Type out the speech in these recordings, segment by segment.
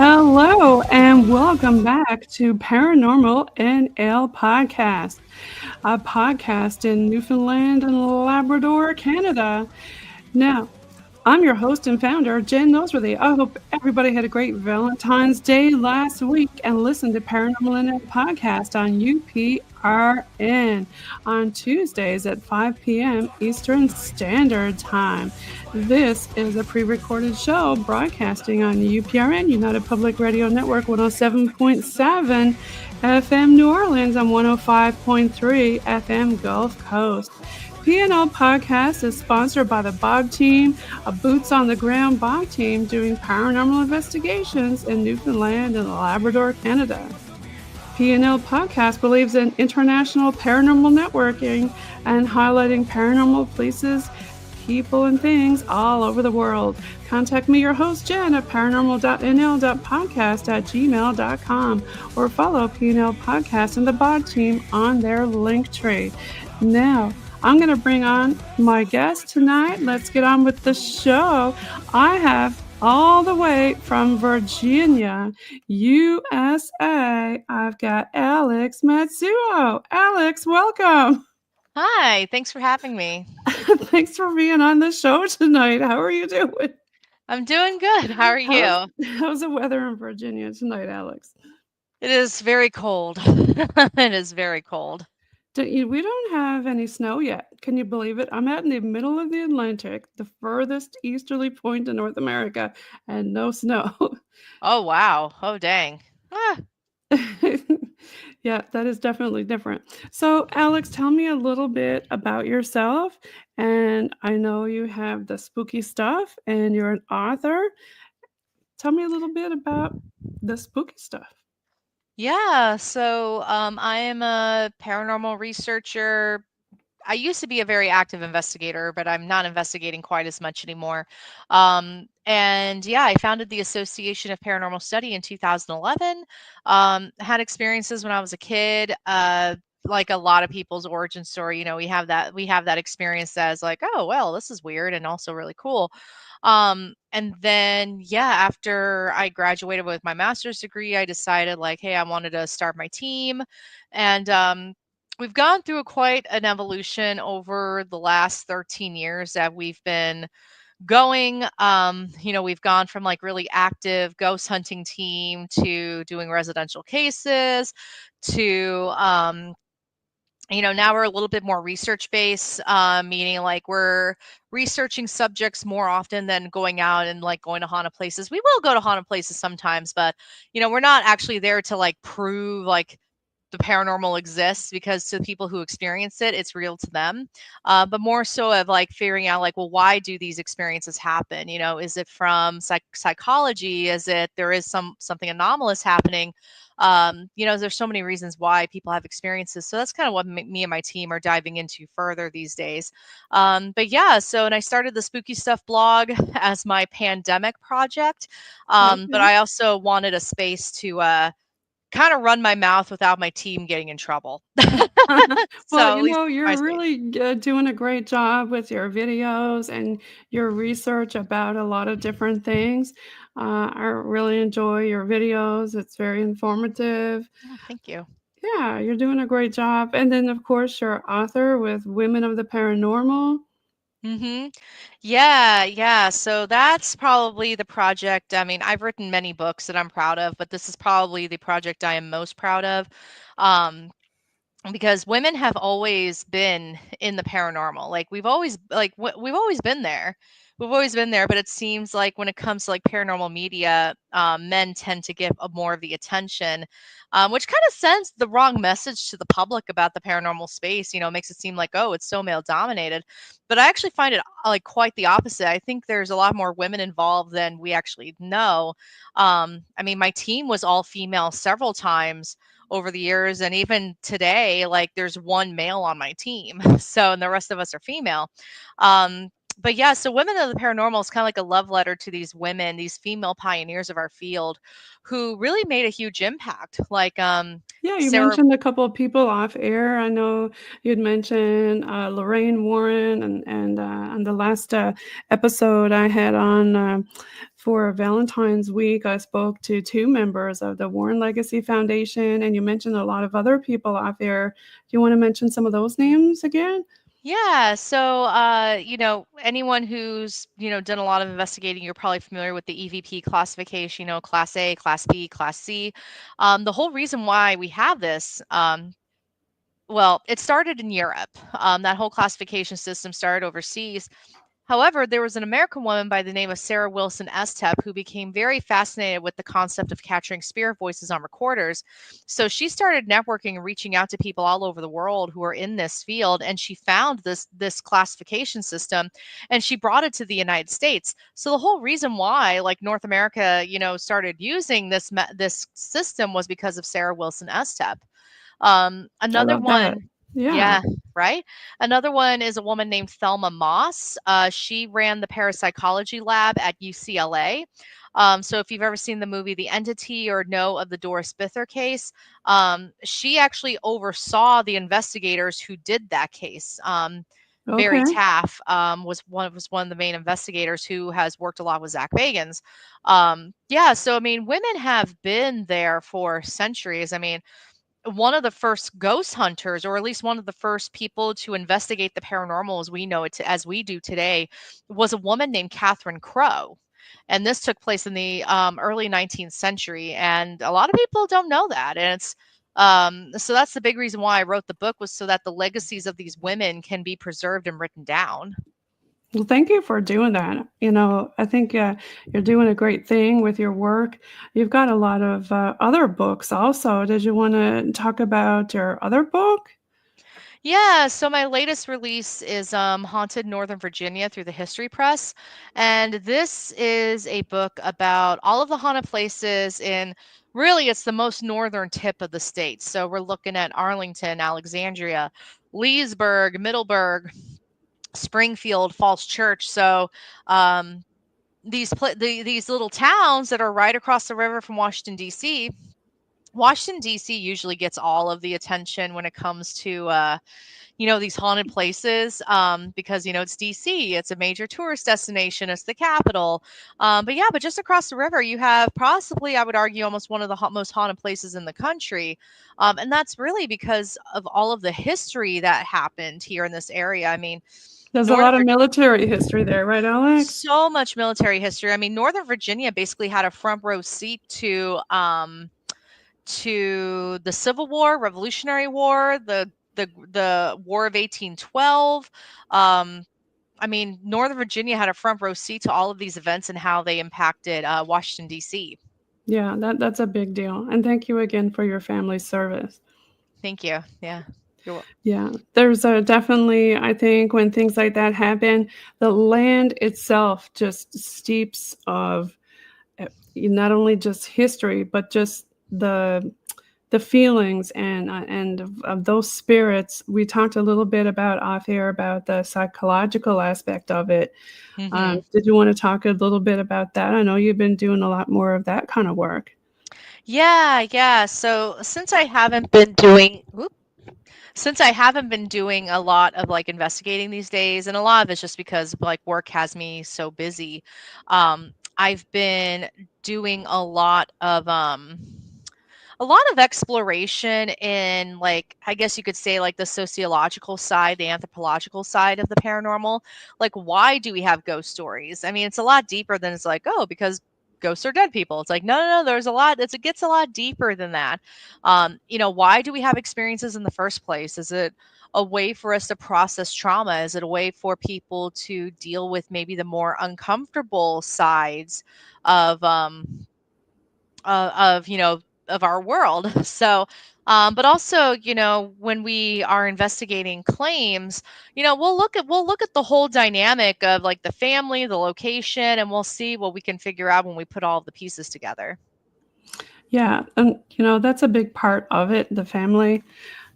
Hello and welcome back to ParanormalNL Podcast, a podcast in Newfoundland and Labrador, Canada. Now, I'm your host and founder, JV-Noseworthy. I hope everybody had a great Valentine's Day last week and listened to ParanormalNL Podcast on UPRN on Tuesdays at 5 p.m. Eastern Standard Time. This is a pre-recorded show broadcasting on the UPRN, United Public Radio Network, 107.7 FM New Orleans and 105.3 FM Gulf Coast. PNL Podcast is sponsored by the BOG team, a boots-on-the-ground BOG team doing paranormal investigations in Newfoundland and Labrador, Canada. PNL Podcast believes in international paranormal networking and highlighting paranormal places, people, and things all over the world. Contact me, your host, Jen, at paranormal.nl.podcast@gmail.com or follow PNL Podcast and the BOG team on their link tree. Now, I'm going to bring on my guest tonight. Let's get on with the show. I have all the way from Virginia, USA, I've got Alex Matsuo. Alex, welcome. Hi, thanks for having me. Thanks for being on the show tonight. How are you doing? I'm doing good. How are you? How's the weather in Virginia tonight, Alex? It is very cold. It is very cold. We don't have any snow yet. Can you believe it? I'm out in the middle of the Atlantic, the furthest easterly point in North America, and no snow. Oh, wow. Oh, dang. Ah. Yeah, that is definitely different. So, Alex, tell me a little bit about yourself. And I know you have the spooky stuff and you're an author. Tell me a little bit about the spooky stuff. Yeah, so I am a paranormal researcher. I used to be a very active investigator, but I'm not investigating quite as much anymore. And yeah, I founded the Association of Paranormal Study in 2011. Had experiences when I was a kid. Like a lot of people's origin story, we have that experience as like, oh, well, this is weird and also really cool. And then, yeah, after I graduated with my master's degree, I decided like, hey, I wanted to start my team. And we've gone through quite an evolution over the last 13 years that we've been going. We've gone from like really active ghost hunting team to doing residential cases to, now we're a little bit more research based, meaning like we're researching subjects more often than going out and like going to haunted places. We will go to haunted places sometimes, but we're not actually there to like prove like the paranormal exists, because to the people who experience it, it's real to them. But more so of like figuring out like, well, why do these experiences happen? Is it from psychology? Is it there is something anomalous happening? There's so many reasons why people have experiences. So that's kind of what me and my team are diving into further these days. But yeah, and I started the Spooky Stuff blog as my pandemic project. But I also wanted a space to kind of run my mouth without my team getting in trouble. Well, you're really doing a great job with your videos and your research about a lot of different things. I really enjoy your videos. It's very informative. Oh, thank you. Yeah, you're doing a great job. And then, of course, you're author with Women of the Paranormal. Mm-hmm. Yeah. So that's probably the project. I mean, I've written many books that I'm proud of, but this is probably the project I am most proud of. Because women have always been in the paranormal. Like we've always been there. We've always been there, but it seems like when it comes to like paranormal media, men tend to give more of the attention, which kind of sends the wrong message to the public about the paranormal space. Makes it seem like, oh, it's so male dominated. But I actually find it like quite the opposite. I think there's a lot more women involved than we actually know. I mean, my team was all female several times over the years, and even today, like there's one male on my team, and the rest of us are female. But yeah, so Women of the Paranormal is kind of like a love letter to these women, these female pioneers of our field who really made a huge impact. Like Yeah, you Sarah. mentioned a couple of people off air. I know you'd mentioned Lorraine Warren, and on the last episode I had on for Valentine's Week, I spoke to two members of the Warren Legacy Foundation, and you mentioned a lot of other people off air. Do you want to mention some of those names again? Yeah, so anyone who's done a lot of investigating, you're probably familiar with the EVP classification. Class A, Class B, Class C. The whole reason why we have this, well, it started in Europe. That whole classification system started overseas. However, there was an American woman by the name of Sarah Wilson Estep who became very fascinated with the concept of capturing spirit voices on recorders. So she started networking and reaching out to people all over the world who are in this field, and she found this classification system, and she brought it to the United States. So the whole reason why, like, North America, started using this system was because of Sarah Wilson Estep. I Another love that. one, Yeah. yeah, right? Another one is a woman named Thelma Moss. She ran the parapsychology lab at UCLA. So if you've ever seen the movie The Entity or know of the Doris Bither case, she actually oversaw the investigators who did that case. Barry Okay. Taff was one of the main investigators who has worked a lot with Zach Bagans. Yeah, so I mean, women have been there for centuries. I mean, one of the first ghost hunters, or at least one of the first people to investigate the paranormal as we know it, as we do today, was a woman named Catherine Crowe. And this took place in the early 19th century. And a lot of people don't know that. And it's so that's the big reason why I wrote the book, was so that the legacies of these women can be preserved and written down. Well, thank you for doing that. I think you're doing a great thing with your work. You've got a lot of other books also. Did you want to talk about your other book? Yeah, so my latest release is Haunted Northern Virginia through the History Press. And this is a book about all of the haunted places in, really, it's the most northern tip of the state. So we're looking at Arlington, Alexandria, Leesburg, Middleburg, Springfield, Falls Church. So these little towns that are right across the river from Washington, D.C. Washington, D.C. usually gets all of the attention when it comes to these haunted places, because it's DC, it's a major tourist destination, it's the capital. But just across the river, you have possibly, I would argue, almost one of the most haunted places in the country, and that's really because of all of the history that happened here in this area. I mean, There's a Northern lot of military history there, right, Alex? so much military history. I mean, Northern Virginia basically had a front row seat to the Civil War, Revolutionary War, the War of 1812. I mean, Northern Virginia had a front row seat to all of these events and how they impacted Washington, D.C. Yeah, that's a big deal. And thank you again for your family's service. Thank you. Yeah. You're welcome. Yeah, there's a definitely, I think when things like that happen, the land itself just steeps of not only just history, but just the feelings and of those spirits. We talked a little bit about off air about the psychological aspect of it. Hmm. Did you want to talk a little bit about that? I know you've been doing a lot more of that kind of work. Yeah, yeah. So since I haven't been doing a lot of like investigating these days, and a lot of it's just because like work has me so busy. I've been doing a lot of exploration in, like, I guess you could say, like, the sociological side, the anthropological side of the paranormal. Like, why do we have ghost stories? I mean, it's a lot deeper than, it's like, oh, because ghosts are dead people. It's like, no, no, no, there's a lot. It gets a lot deeper than that. Why do we have experiences in the first place? Is it a way for us to process trauma? Is it a way for people to deal with maybe the more uncomfortable sides of of of our world? So but also, when we are investigating claims, we'll look at the whole dynamic of, like, the family, the location, and we'll see what we can figure out when we put all of the pieces together. Yeah, and that's a big part of it, the family,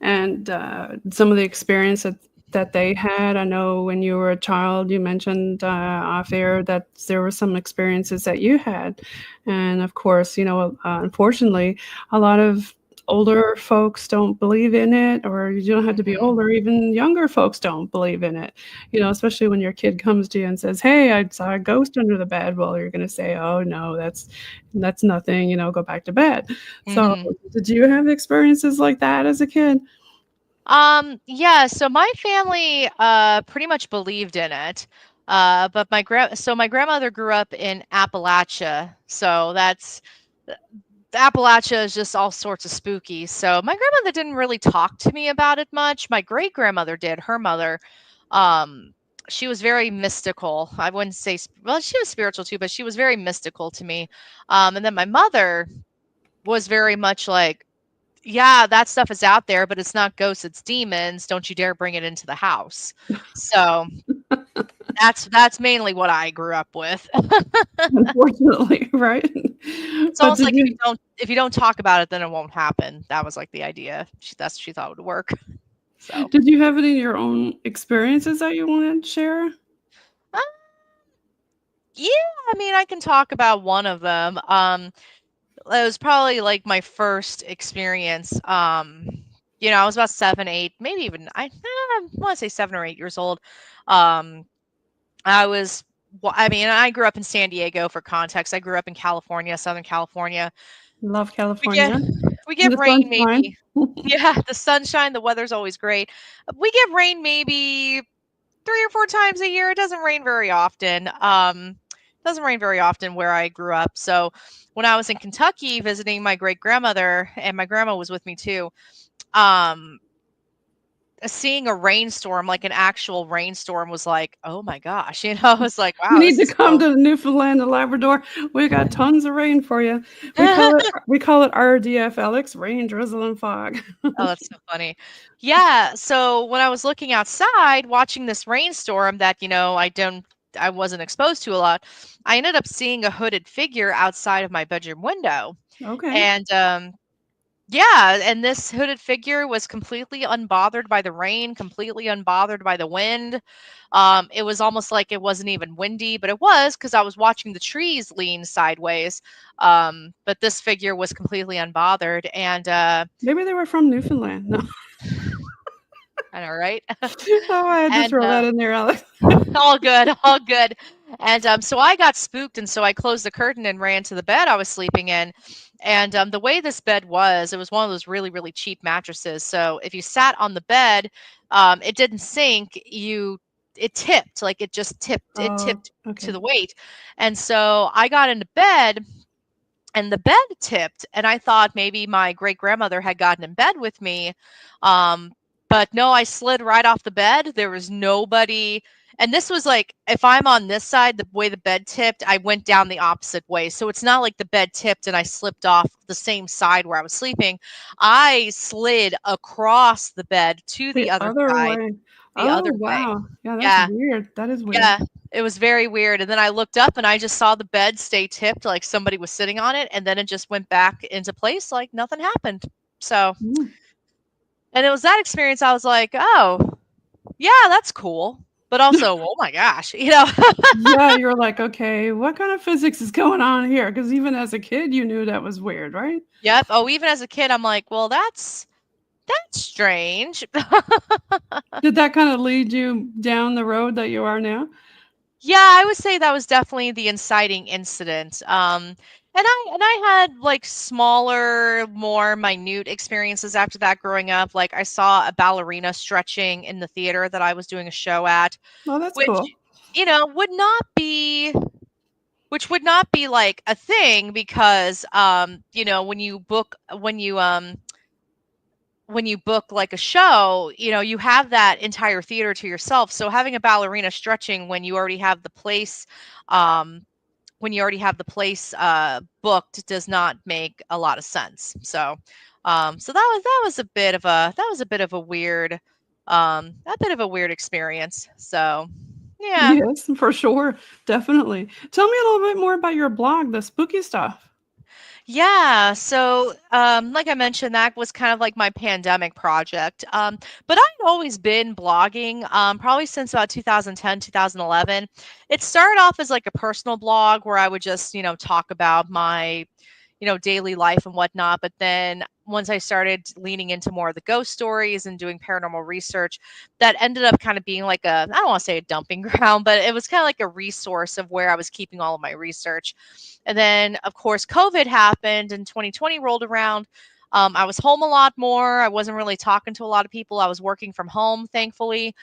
and some of the experience that they had? I know when you were a child, you mentioned off air that there were some experiences that you had, and of course, unfortunately, a lot of older folks don't believe in it, or you don't have to be Mhm. older, even younger folks don't believe in it. Especially when your kid comes to you and says, "Hey, I saw a ghost under the bed." Well, you're going to say, "Oh no, that's nothing. Go back to bed." So, Mhm. did you have experiences like that as a kid? Yeah, so my family pretty much believed in it. But my grandmother grew up in Appalachia. So that's Appalachia is just all sorts of spooky. So my grandmother didn't really talk to me about it much. My great grandmother did. Her mother, um, she was very mystical. I wouldn't say well, she was spiritual too, but she was very mystical to me. And then my mother was very much like, yeah, that stuff is out there, but it's not ghosts, it's demons. Don't you dare bring it into the house. So that's mainly what I grew up with. Unfortunately, right? It's But almost did like you if you don't talk about it, then it won't happen. That was like the idea. That's what she thought would work. So did you have any of your own experiences that you wanted to share? uh, yeah, I mean, I can talk about one of them. It was probably like my first experience. I was about 7, 8, maybe even I want to say 7 or 8 years old. Um, I was I mean, I grew up in San Diego for context. I grew up in California, Southern California. Love We get California. we And get the rain sunshine. maybe. Yeah, the sunshine, the weather's always great. We get rain maybe 3 or 4 times a year. It doesn't rain very often. Doesn't rain very often where I grew up. So when I was in Kentucky visiting my great grandmother, and my grandma was with me too, um, seeing a rainstorm, like an actual rainstorm, was like, oh my gosh, I was like, You wow, need this to is come so. to Newfoundland and Labrador. We got tons of rain for you. We call it RDF, Alex, rain, drizzle, and fog. Oh, that's so funny. Yeah, so when I was looking outside watching this rainstorm that, I wasn't exposed to a lot, I ended up seeing a hooded figure outside of my bedroom window. Okay. And yeah, and this hooded figure was completely unbothered by the rain, completely unbothered by the wind. It was almost like it wasn't even windy, but it was because I was watching the trees lean sideways. But this figure was completely unbothered, and Maybe they were from Newfoundland. No. I know, right? Oh, I had to And throw that in there, Alex. all good, all good. And so I got spooked, and so I closed the curtain and ran to the bed I was sleeping in. And the way this bed was, it was one of those really, really cheap mattresses. So if you sat on the bed, it didn't sink. It tipped, like it just tipped. It Oh, tipped to okay. the weight. And so I got into bed, and the bed tipped, and I thought maybe my great grandmother had gotten in bed with me. um but no, I slid right off the bed. There was nobody, and this was like, if I'm on this side, the way the bed tipped, I went down the opposite way, so it's not like the bed tipped and I slipped off the same side where I was sleeping. I slid across the bed to The the other other side, way. the Oh, other way. wow. Yeah, that's Yeah. weird. That is weird. Yeah, it was very weird, and then I looked up and I just saw the bed stay tipped like somebody was sitting on it, and then it just went back into place like nothing happened. So, Mm. and it was that experience I was like, "Oh, yeah, that's cool." But also, "Oh my gosh," Yeah, you're like, "Okay, what kind of physics is going on here?" Because even as a kid, you knew that was weird, right? Yep. Oh, even as a kid, I'm like, "Well, that's strange." Did that kinda lead you down the road that you are now? Yeah, I would say that was definitely the inciting incident. And I had like smaller, more minute experiences after that growing up. Like I saw a ballerina stretching in the theater that I was doing a show at, Oh, that's which cool. would not be which would not be like a thing because when you book like a show, you have that entire theater to yourself. So having a ballerina stretching um, when you already have the place booked does not make a lot of sense. So that was a bit of a weird experience. So yeah. Yes, for sure, definitely. Tell me a little bit more about your blog, the spooky stuff. Yeah, so like I mentioned, that was kind of like my pandemic project. But I'd always been blogging, probably since about 2010, 2011. It started off as like a personal blog where I would just, talk about my, daily life and whatnot. But then once I started leaning into more of the ghost stories and doing paranormal research, that ended up kind of being like I don't want to say a dumping ground, but it was kind of like a resource of where I was keeping all of my research. And then, of course, COVID happened and 2020 rolled around. I was home a lot more. I wasn't really talking to a lot of people. I was working from home, thankfully.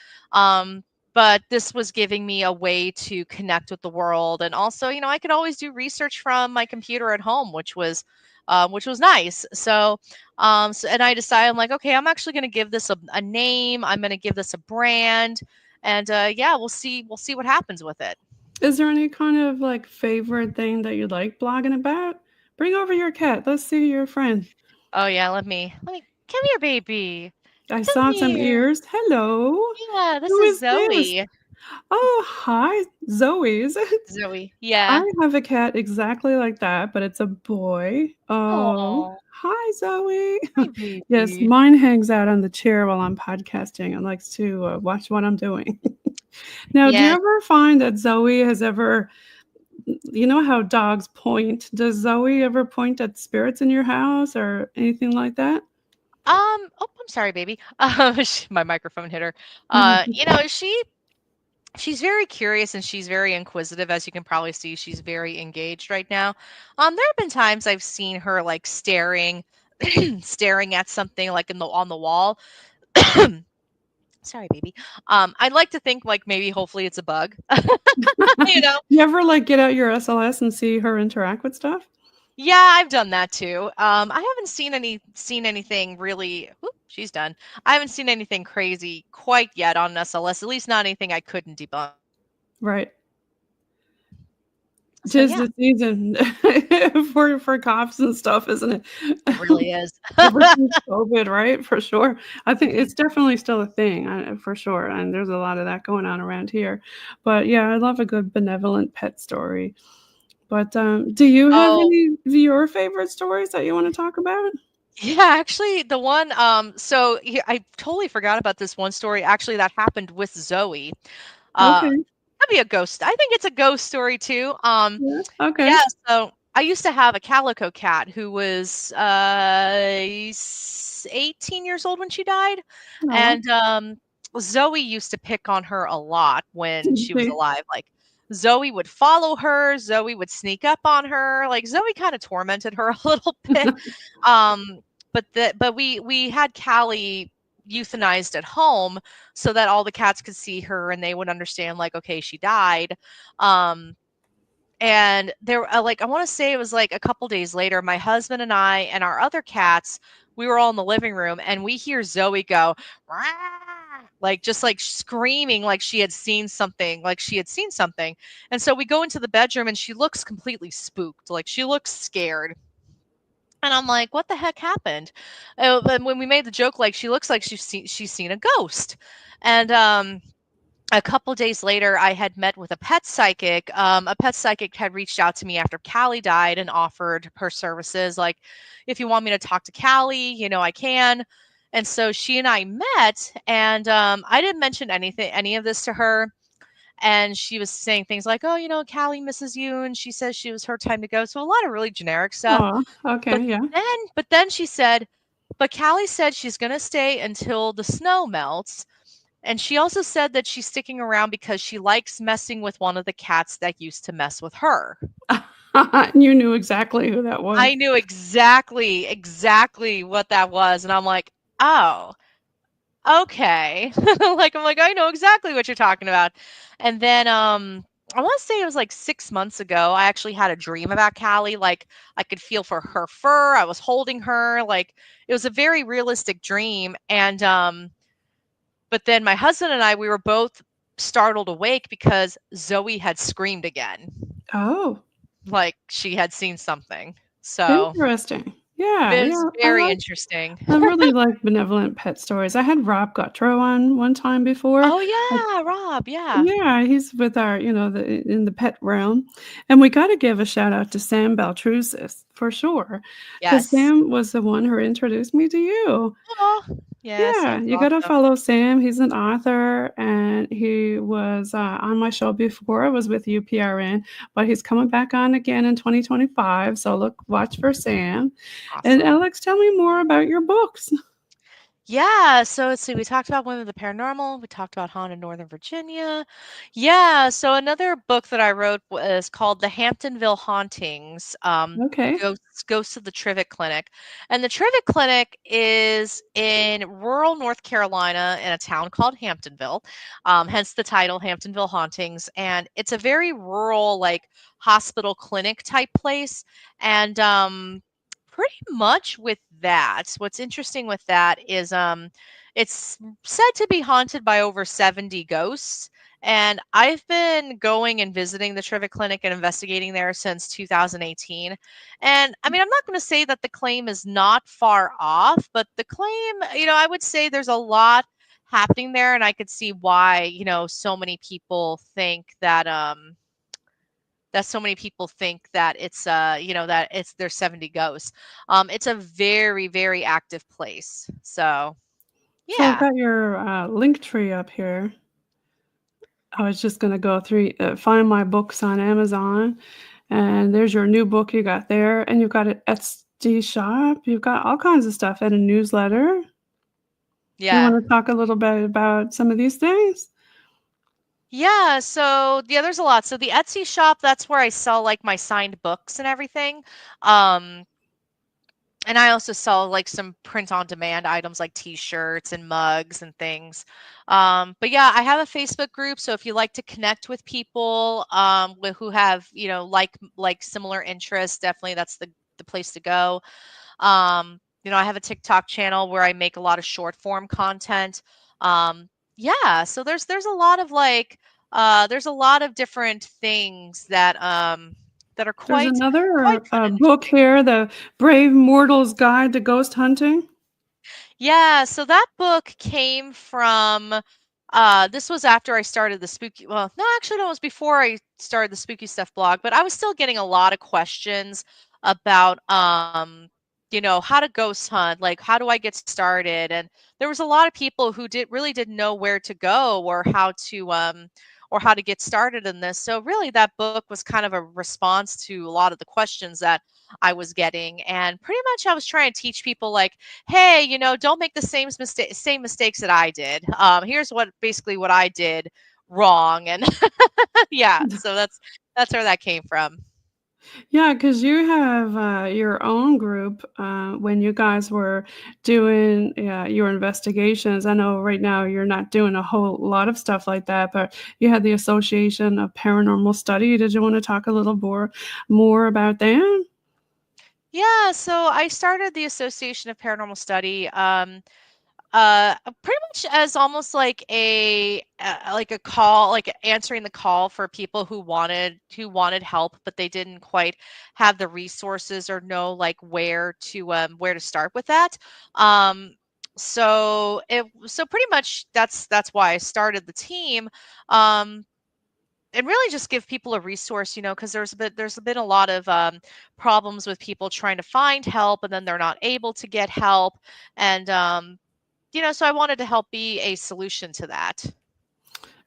But this was giving me a way to connect with the world. And also, I could always do research from my computer at home, which was nice. And I decided, I'm like, okay, I'm actually going to give this a name. I'm going to give this a brand. And yeah, we'll see what happens with it. Is there any kind of like favorite thing that you like blogging about? Bring over your cat. Let's see your friend. Oh yeah, let me come here, baby. I Come saw some here. ears. Hello. Yeah, this Who is is this? Zoe. Oh, hi, Zoe's. Zoe. I Yeah. have a cat exactly like that, but it's a boy. Oh, Oh, hi, Zoe. hi, Yes, baby. mine hangs out on the chair while I'm podcasting and likes to watch what I'm doing. Now, do you Yeah. ever find that Zoe has ever, you know how dogs point? Does Zoe ever point at spirits in your house or anything like that? Oh, I'm sorry, baby. My microphone hit her. She's very curious and she's very inquisitive, as you can probably see. She's very engaged right now. There have been times I've seen her like staring, staring at something like on the wall. Sorry, baby. I'd like to think like maybe hopefully it's a bug. you know, You ever like get out your SLS and see her interact with stuff? Yeah, I've done that too. I haven't seen anything really. Oop, she's done. I haven't seen anything crazy quite yet on SLS. At least not anything I couldn't debunk. Right. So 'Tis yeah, the season for coughs and stuff, isn't it? it really is. Ever since COVID, right? For sure. I think Mhm. it's definitely still a thing, for sure, and there's a lot of that going on around here. But, yeah, I love a good benevolent pet story. But, do you have Oh, any of your favorite stories that you wanna talk about? yeah, actually, the one. I totally forgot about this one story. Actually, that happened with Zoe. Uh, Okay. that'd be a ghost. I think it's a ghost story too. Yeah, okay. Yeah, so I used to have a calico cat who was 18 years old when she died. Aw. And Zoe used to pick on her a lot when Did she was they alive. Like Zoe would follow her, Zoe would sneak up on her. Like Zoe kind of tormented her a little bit. Um, but we had Callie euthanized at home so that all the cats could see her and they would understand like okay she died. Um and there like I want to say it was like a couple days later, my husband and I and our other cats, we were all in the living room and we hear Zoe go "Rah!" like just like screaming like she had seen something. And so we go into the bedroom and she looks completely spooked, like she looks scared. And I'm like, what the heck happened? And when we made the joke, like she looks like she's seen a ghost. And a couple days later, I had met with a pet psychic. A pet psychic had reached out to me after Callie died and offered her services. Like, if you want me to talk to Callie, I can. And so she and I met, and I didn't mention any of this to her. And she was saying things like, "Oh, Callie misses you," and she says she was her time to go. So a lot of really generic stuff. Aw, But okay, yeah. then she said, "But Callie said she's going to stay until the snow melts." And she also said that she's sticking around because she likes messing with one of the cats that used to mess with her. You knew exactly who that was. I knew exactly what that was. And I'm like, oh, okay. I'm like, I know exactly what you're talking about. And then I want to say it was like 6 months ago. I actually had a dream about Callie. Like I could feel for her fur. I was holding her. Like it was a very realistic dream. And but then my husband and I, we were both startled awake because Zoe had screamed again, Oh, like she had seen something. So, interesting. Yeah, It's yeah, very interesting. I really like benevolent pet stories. I had Rob Guttrow on one time before. Oh, I yeah, Rob, yeah. Yeah, he's with our, in the pet realm, and we gotta give a shout out to Sam Baltrusis for sure, because Yes. Sam was the one who introduced me to you. Aw. Yeah, Yeah, Sam's you gotta awesome. follow Sam. He's an author, and he was, on my show before. I was with UPRN, but he's coming back on again in 2025, so watch for Sam. And Awesome. Alex, tell me more about your books. Yeah, so let's see, we talked about Women of the Paranormal, we talked about Haunted Northern Virginia. Yeah, so another book that I wrote was called The Hamptonville Hauntings, Okay. Ghosts of the Trivet Clinic. And the Trivet Clinic is in rural North Carolina in a town called Hamptonville, hence the title Hamptonville Hauntings. And it's a very rural, like hospital clinic type place. And pretty much with that, what's interesting with that is it's said to be haunted by over 70 ghosts. And I've been going and visiting the Trivet Clinic and investigating there since 2018. And I mean, I'm not going to say that the claim is not far off, but the claim, I would say there's a lot happening there. And I could see why, so many people think that so many people think that it's that it's there's 70 ghosts. It's a very, very active place. So So I've yeah. got your, link tree up here. I was just gonna go through find my books on Amazon, and there's your new book you got there, and you've got an Etsy shop, you've got all kinds of stuff and a newsletter. You Yeah. wanna talk a little bit about some of these things? Yeah, so yeah, there's a lot. So the Etsy shop, that's where I sell like my signed books and everything. Um and I also sell like some print on demand items like t-shirts and mugs and things. But yeah, I have a Facebook group, so if you like to connect with people who have, like similar interests, definitely that's the place to go. I have a TikTok channel where I make a lot of short form content. Yeah, so there's a lot of there's a lot of different things that are There's quite another, fun and book here, The Brave Mortal's Guide to Ghost Hunting. Yeah, so that book came from this was after I started the spooky no, actually no, it was before I started the spooky stuff blog, but I was still getting a lot of questions about how to ghost hunt, like how do I get started? And there was a lot of people who didn't know where to go or how to get started in this. So really that book was kind of a response to a lot of the questions that I was getting. And pretty much I was trying to teach people like, hey, don't make the same mistakes that I did. Here's what I did wrong. And yeah, so that's where that came from. Yeah, because you have, your own group, when you guys were doing, your investigations. I know right now you're not doing a whole lot of stuff like that, but you had the Association of Paranormal Study. Did you wanna talk a little more about them? Yeah, so I started the Association of Paranormal Study. Pretty much as almost like a call, like answering the call for people who wanted help, but they didn't quite have the resources or know like where to start with that. Um, so pretty much that's why I started the team. Um, and really just give people a resource, because there's been a lot of problems with people trying to find help and then they're not able to get help. And so I wanted to help be a solution to that.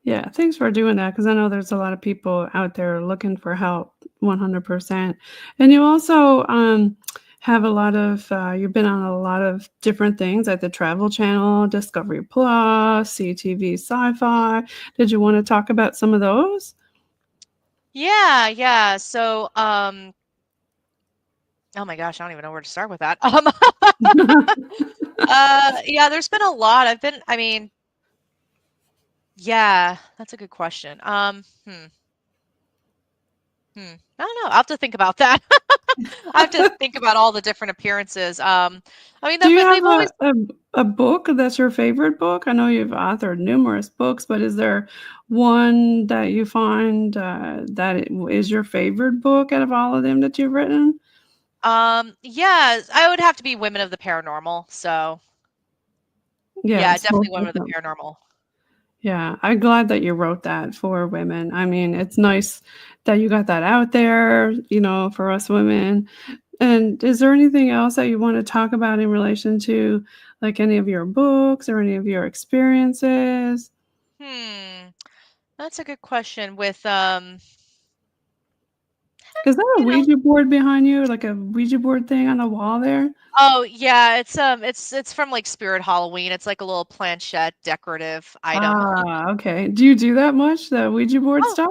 Yeah, thanks for doing that because I know there's a lot of people out there looking for help 100%. And you also, have a lot of, you've been on a lot of different things like the Travel Channel, Discovery Plus, CTV Sci-Fi. Did you wanna talk about some of those? Yeah, yeah. So, oh my gosh, I don't even know where to start with that. Yeah, there's been a lot. I mean, yeah, that's a good question. I don't know. I'll have to think about that. I have to think about all the different appearances. I mean, Do you have they've always a book that's your favorite book? I know you've authored numerous books, but is there one that you find, that is your favorite book out of all of them that you've written? Yeah, I would have to be women of the paranormal. So yeah, Yes, most definitely women of the definitely. paranormal. Yeah, I'm glad that you wrote that for women. I mean, it's nice that you got that out there, for us women. And is there anything else that you want to talk about in relation to like any of your books or any of your experiences? Hmm, that's a good question. With Is that a you know, Ouija board behind you? Like a Ouija board thing on the wall there? oh yeah, it's from like Spirit Halloween. It's like a little planchette decorative item. Ah, okay. Do you do that much, the Ouija board Oh, stuff?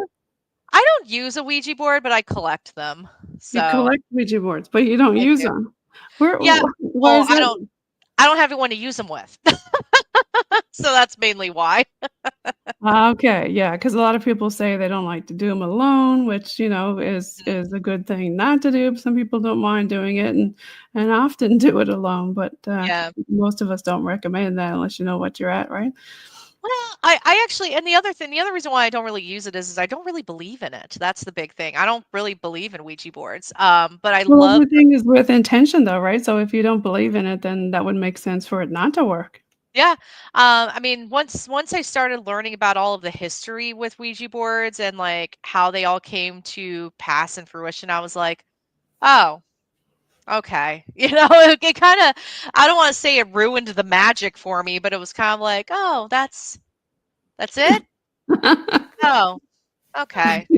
I don't use a Ouija board, but I collect them. You So collect Ouija boards, but you don't I use do. them. Where Yeah. why Well, is that? I don't have anyone to use them with. So that's mainly why. Ah, okay, yeah, because a lot of people say they don't like to do them alone, which, Mm, is a good thing not to do. Some people don't mind doing it and often do it alone, but, yeah. most of us don't recommend that unless you know what you're at, right? Well, I actually, and the other reason why I don't really use it is I don't really believe in it. That's the big thing. I don't really believe in Ouija boards. But I Well, love everything is with intention though, right? So if you don't believe in it, then that would make sense for it not to work. yeah. I mean, once I started learning about all of the history with Ouija boards and like how they all came to pass and fruition, I was like, oh, okay. It kind of, I don't want to say it ruined the magic for me, but it was kind of like, oh, that's it. Oh, okay.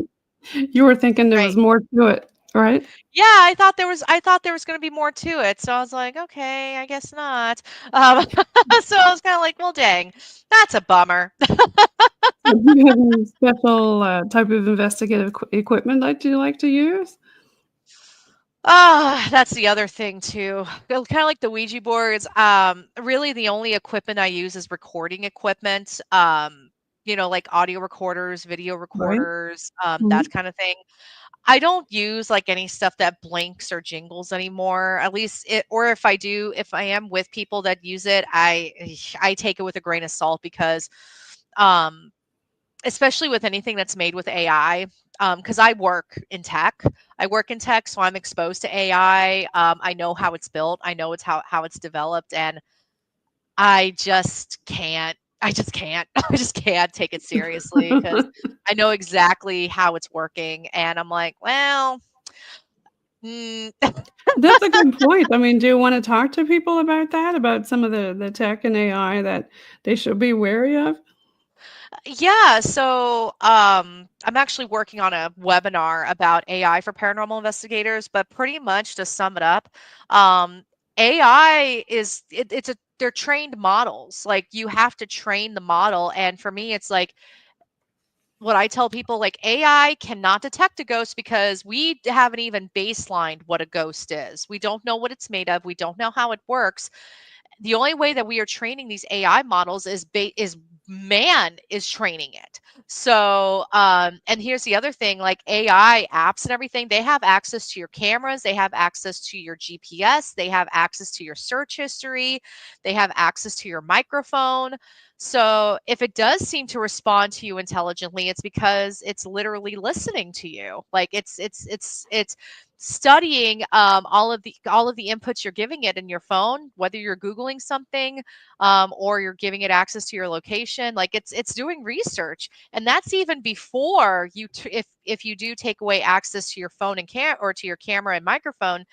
You were thinking there was Right. more to it, right? Yeah, I thought there was gonna be more to it, so I was like, "Okay, I guess not." So I was kinda like, "Well, dang, that's a bummer." So do you have any special, type of investigative equipment that you like to use? Ah, that's the other thing too. Kinda like the Ouija boards, really the only equipment I use is recording equipment, like audio recorders, video Right? recorders, Mhm. that kinda thing. I don't use, like, any stuff that blinks or jingles anymore, at least or if I do, if I am with people that use it, I take it with a grain of salt because, um, especially with anything that's made with AI, because I work in tech. I work in tech, so I'm exposed to AI, I know how it's built, I know it's how it's developed, and I just can't. I just can't take it seriously because I know exactly how it's working, and I'm like, "Well, mm." That's a good point. I mean, do you wanna talk to people about that? About some of the tech and AI that they should be wary of? Yeah, so I'm actually working on a webinar about AI for paranormal investigators, but pretty much to sum it up, um, AI it's a they're trained models. Like you have to train the model, and for me, it's like what I tell people, like AI cannot detect a ghost because we haven't even baselined what a ghost is. We don't know what it's made of. We don't know how it works. The only way that we are training these AI models is man is training it. So, and here's the other thing, like AI apps and everything, they have access to your cameras, they have access to your GPS, they have access to your search history, they have access to your microphone. So, if it does seem to respond to you intelligently, it's because it's literally listening to you. Like it's studying all of the inputs you're giving it in your phone, whether you're googling something, or you're giving it access to your location. Like it's doing research, and that's even before if you do take away access to your phone and or to your camera and microphone,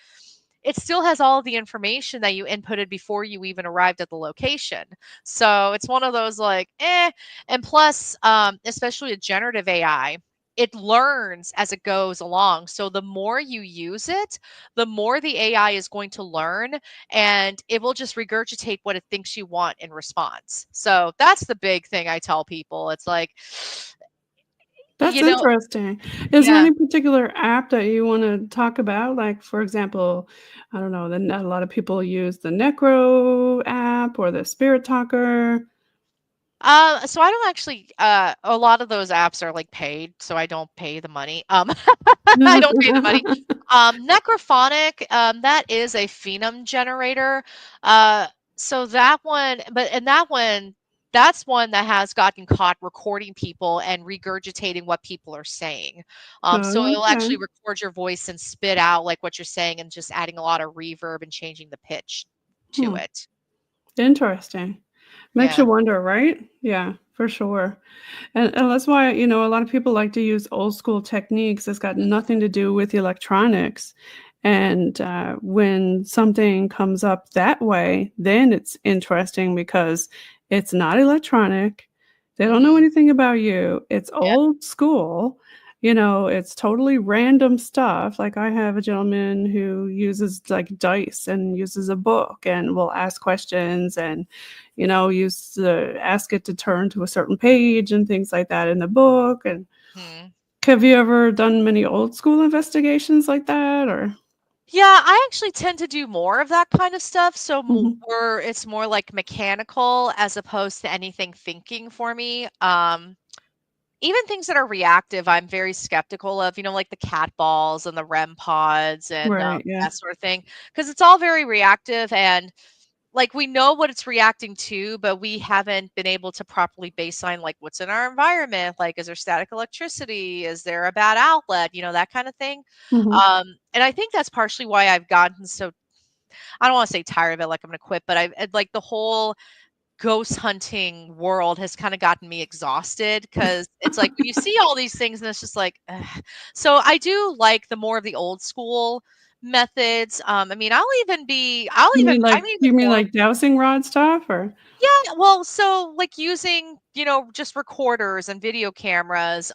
it still has all of the information that you inputted before you even arrived at the location. So it's one of those like, eh. And plus, especially with generative AI, it learns as it goes along. So the more you use it, the more the AI is going to learn, and it will just regurgitate what it thinks you want in response. So that's the big thing I tell people. It's like, That's you know, interesting. Is there yeah. any particular app that you wanna talk about? Like, for example, I don't know, a lot of people use the Necro app or the Spirit Talker. So I don't actually a lot of those apps are like paid, so I don't pay the money. I don't pay the money. Necrophonic, that is a phenom generator. Uh so that one, but and that one that's one that has gotten caught recording people and regurgitating what people are saying. So it'll Okay. actually record your voice and spit out like what you're saying and just adding a lot of reverb and changing the pitch to Hmm. it. Interesting. Makes Yeah. you wonder, right? Yeah, for sure. And that's why, a lot of people like to use old school techniques. It's got nothing to do with electronics. And when something comes up that way, then it's interesting because it's not electronic. They don't know Mhm. anything about you. It's Yep. old school. It's totally random stuff. Like I have a gentleman who uses like dice and uses a book and will ask questions and use ask it to turn to a certain page and things like that in the book. And Mhm. have you ever done many old school investigations like that, or? Yeah, I actually tend to do more of that kind of stuff, so Mhm. more it's more like mechanical as opposed to anything thinking for me. Even things that are reactive, I'm very skeptical of, like the cat balls and the REM pods and Right, yeah. that sort of thing, because it's all very reactive and like we know what it's reacting to, but we haven't been able to properly baseline like what's in our environment. Like, is there static electricity? Is there a bad outlet? That kind of thing. Mhm. And I think that's partially why I've gotten so I don't want to say tired of it, like I'm gonna quit, but I've like the whole ghost hunting world has kind of gotten me exhausted because it's like when you see all these things and it's just like ugh. So I do like the more of the old school methods. I mean, I'm even You mean more like dowsing rod stuff, or? yeah, well, so like using, just recorders and video cameras,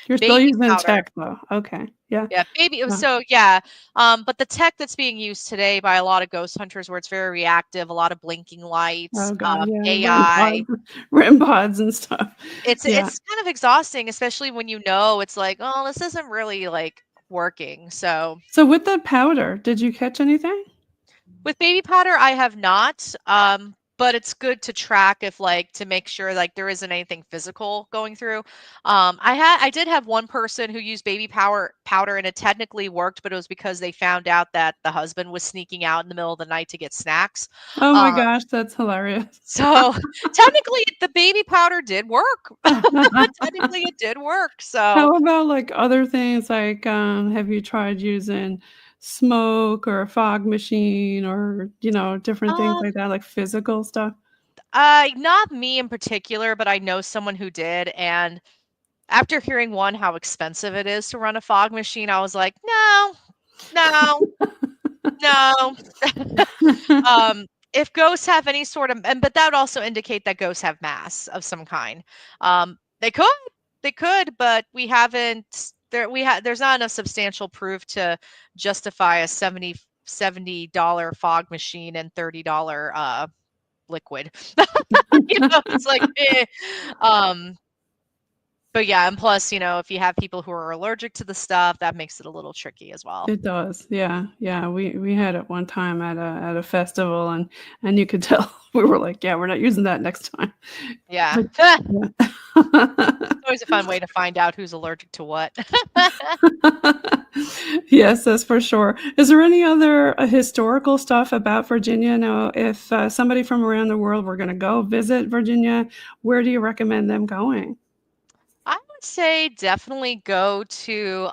You're still baby using powder. tech though. Okay. Yeah. Yeah, baby it was Uh, so yeah. But the tech that's being used today by a lot of ghost hunters where it's very reactive, a lot of blinking lights, oh god, yeah, the REM AI. pods REM pods and stuff. It's Yeah. it's kind of exhausting, especially when it's like, oh, this isn't really like working. So So with the powder, did you catch anything? with baby powder, I have not, but it's good to track if like to make sure like there isn't anything physical going through. I did have one person who used baby powder and it technically worked, but it was because they found out that the husband was sneaking out in the middle of the night to get snacks. Oh Um, my gosh, that's hilarious. so technically the baby powder did work. Technically it did work. So How about, like, other things, like, have you tried using smoke or a fog machine or, different things um like that, like physical stuff? not me in particular, but I know someone who did, and after hearing, one, how expensive it is to run a fog machine, I was like, "No, no, no." If ghosts have any sort of but that would also indicate that ghosts have mass of some kind. They could, but we haven't there's not enough substantial proof to justify a $70 fog machine and $30, liquid. It's like, eh. Um But yeah, and plus, if you have people who are allergic to the stuff, that makes it a little tricky as well. It does, yeah, yeah, we had it one time at a festival, and you could tell we were like, "Yeah, we're not using that next time." Yeah. But It's yeah. always a fun way to find out who's allergic to what. Yes, that's for sure. Is there any other, historical stuff about Virginia? Now, if, somebody from around the world were gonna go visit Virginia, where do you recommend them going I would say definitely go to,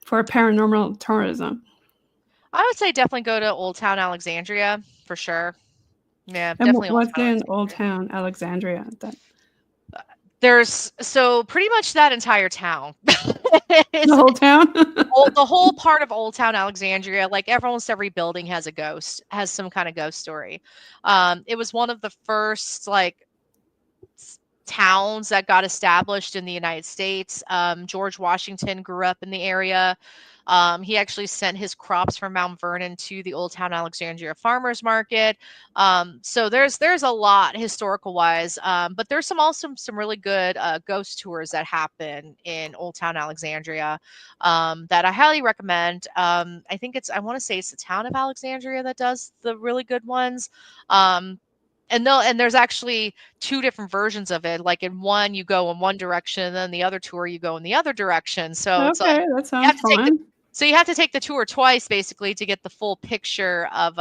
for paranormal tourism? I would say definitely go to Old Town Alexandria for sure. Yeah, And definitely Old what's Town in Old Alexandria. Town Alexandria? There's so pretty much that entire town. The It's whole town? the whole part of Old Town Alexandria, like almost every building has a ghost, has some kind of ghost story. It was one of the first like towns that got established in the United States. George Washington grew up in the area. He actually sent his crops from Mount Vernon to the Old Town Alexandria Farmers Market. So there's a lot historical wise, but there's some really good ghost tours that happen in Old Town Alexandria that I highly recommend. I want to say it's the town of Alexandria that does the really good ones. Um, and there's actually two different versions of it. Like in one, you go in one direction, and then the other tour, you go in the other direction. So it's like Okay, that you have sounds to take the fun. So you have to take the tour twice basically to get the full picture of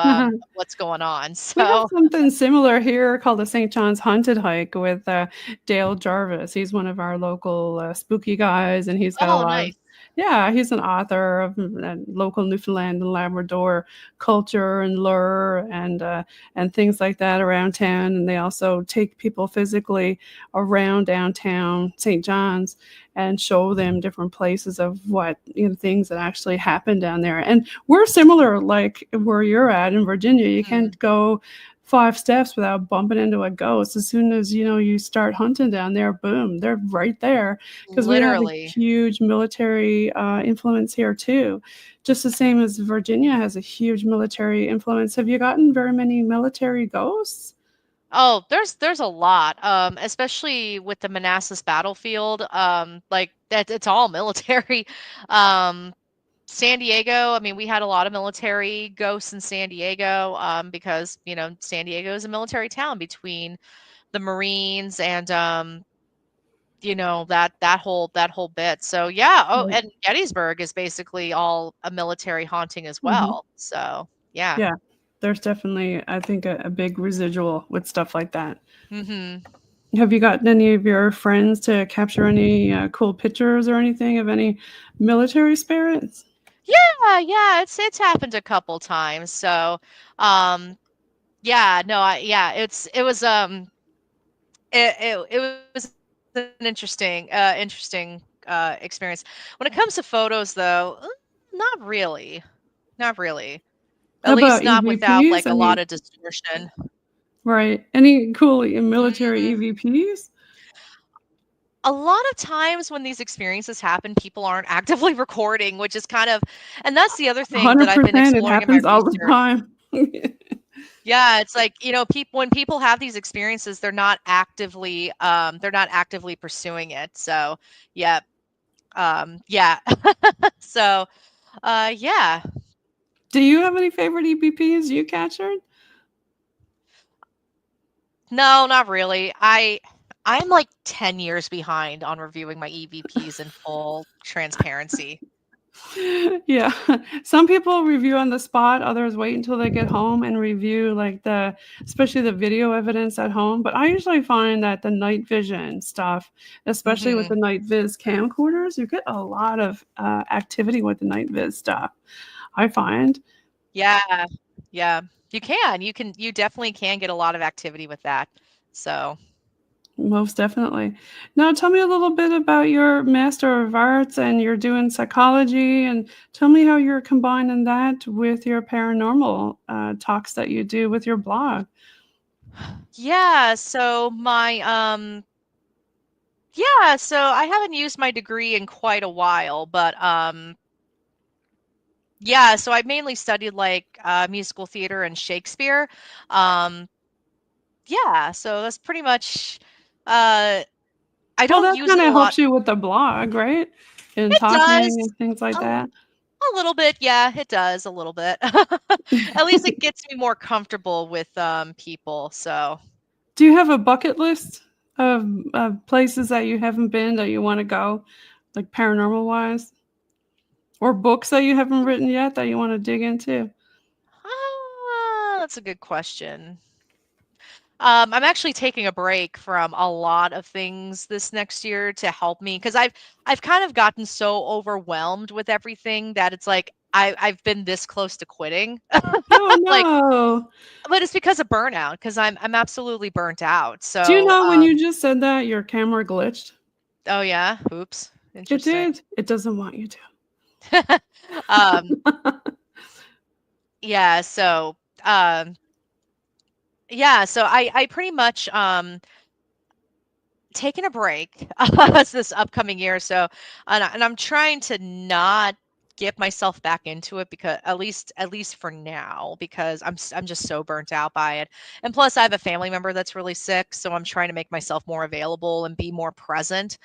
what's going on. We have So, something similar here called the St. John's Haunted Hike with Dale Jarvis. He's one of our local spooky guys, and he's got a oh, lot of, nice. yeah, he's an author of local Newfoundland and Labrador culture and lore and things like that around town. And they also take people physically around downtown St. John's and show them different places of what, things that actually happen down there. And we're similar, like where you're at in Virginia. You Mhm. can't go 5 steps without bumping into a ghost. As soon as you start hunting down there, boom, they're right there. Because we have a Literally. huge military influence here too, just the same as Virginia has a huge military influence. Have you gotten very many military ghosts? Oh, there's a lot, especially with the Manassas battlefield. Like that, it's all military. Um, San Diego, I mean, we had a lot of military ghosts in San Diego, because San Diego is a military town between the Marines and that whole bit. So yeah. Oh, Right. and Gettysburg is basically all a military haunting as Hmm. well. So yeah. Yeah, there's definitely, I think, a big residual with stuff like that. Hmm. Have you gotten any of your friends to capture any cool pictures or anything of any military spirits? Yeah, yeah, it's happened a couple times. So, um, yeah, no, yeah, it was an interesting experience. When it comes to photos, though, not really, not really. How At least about not without EVPs? like a Any lot of distortion. right? Any cool military Mm, EVPs? a lot of times when these experiences happen, people aren't actively recording, which is kind of, and that's the other thing that I've been 100%. It exploring in my happens all the research. time. Yeah, it's like, people when people have these experiences, they're not actively pursuing it. So, yeah. Yeah. So, yeah. Do you have any favorite EVPs you captured? No, not really. I'm like 10 years behind on reviewing my EVPs in full transparency. Yeah. Some people review on the spot, others wait until they get home and review like especially the video evidence at home. But I usually find that the night vision stuff, especially with Mhm. the night viz camcorders, you get a lot of activity with the night viz stuff, I find. Yeah. Yeah. You definitely can get a lot of activity with that. So, Most definitely. Now, tell me a little bit about your Master of Arts and you're doing psychology, and tell me how you're combining that with your paranormal talks that you do with your blog. yeah, so I haven't used my degree in quite a while, but yeah, so I mainly studied like musical theater and Shakespeare. Um, yeah, so that's pretty much uh I Well, don't that use kind it a of lot. helps you with the blog, right? In It talking does and things like a, that. a little bit, yeah, it does a little bit. At least it gets me more comfortable with people. So, Do you have a bucket list of places that you haven't been that you want to go, like paranormal wise, or books that you haven't written yet that you want to dig into? that's a good question. I'm actually taking a break from a lot of things this next year to help me because I've kind of gotten so overwhelmed with everything that it's like I've been this close to quitting. Oh Like, no. but it's because of burnout because I'm absolutely burnt out. Do you So, know when you just said that your camera glitched? oh yeah, oops, It interesting. did. It doesn't want you um, to. yeah, so um, yeah, so I pretty much taking a break this upcoming year. So, and I'm trying to not get myself back into it because at least for now because I'm just so burnt out by it. And plus I have a family member that's really sick, so I'm trying to make myself more available and be more present.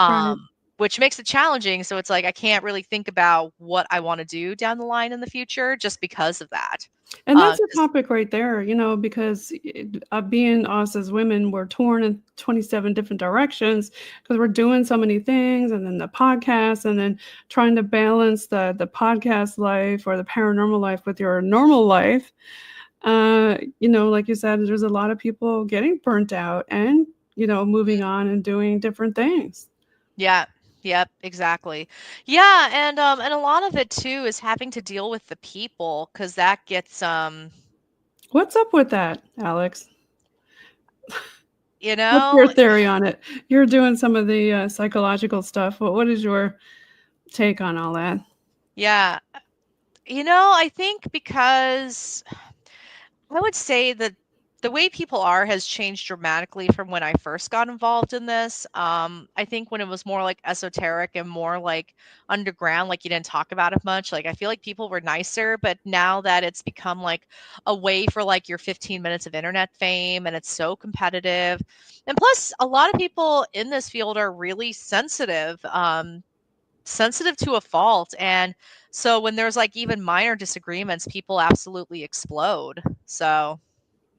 Right. Um which makes it challenging. So it's like I can't really think about what I want to do down the line in the future just because of that. And that's a 'Cause topic right there, because being us as women, we're torn in 27 different directions because we're doing so many things, and then the podcast, and then trying to balance the podcast life or the paranormal life with your normal life. Like you said, there's a lot of people getting burnt out and, moving on and doing different things. Yeah. Yep, exactly. Yeah, and a lot of it too is having to deal with the people because that gets What's up with that, Alex? you What's your know, theory on it? You're doing some of the psychological stuff. What is your take on all that? yeah. I think because I would say that the way people are has changed dramatically from when I first got involved in this. I think when it was more like esoteric and more like underground, like you didn't talk about it much. Like I feel like people were nicer, but now that it's become like a way for like your 15 minutes of internet fame and it's so competitive. And plus, a lot of people in this field are really sensitive to a fault. And so when there's like even minor disagreements, people absolutely explode. So